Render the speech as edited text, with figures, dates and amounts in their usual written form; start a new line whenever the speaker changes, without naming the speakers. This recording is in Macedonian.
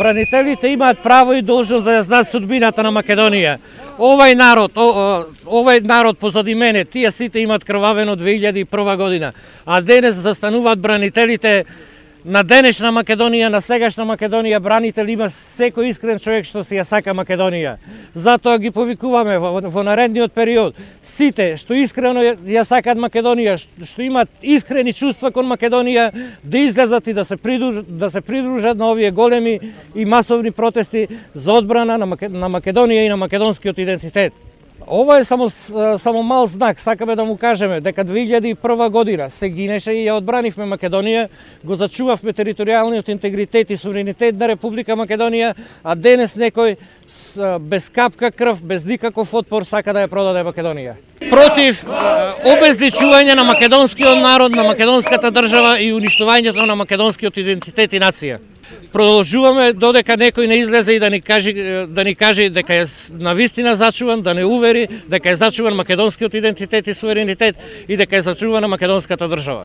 Бранителите имаат право и должност да ја знаат судбината на Македонија. Овај народ позади мене, тие сите имаат крвавено 2001 година, а денес застануваат бранителите на денешна Македонија, на сегашна Македонија. Бранител има секој искрен човек што си ја сака Македонија. Затоа ги повикуваме во наредниот период сите што искрено ја сакаат Македонија, што имаат искрени чувства кон Македонија, да излезат и да се придружат на овие големи и масовни протести за одбрана на Македонија и на македонскиот идентитет. Ова е само мал знак, сакаме да му кажеме дека 2001 година се гинеше и ја одбранивме Македонија, го зачувавме територијалниот интегритет и суверенитет на Република Македонија, а денес некој без капка крв, без никаков отпор сака да ја продаде Македонија. Против обезличување на македонскиот народ, на македонската држава и уништувањето на македонскиот идентитет и нација. Продолжуваме додека некој не излезе и да ни каже дека е навистина зачуван, да не увери дека е зачуван македонскиот идентитет и суверенитет и дека е зачувана македонската држава.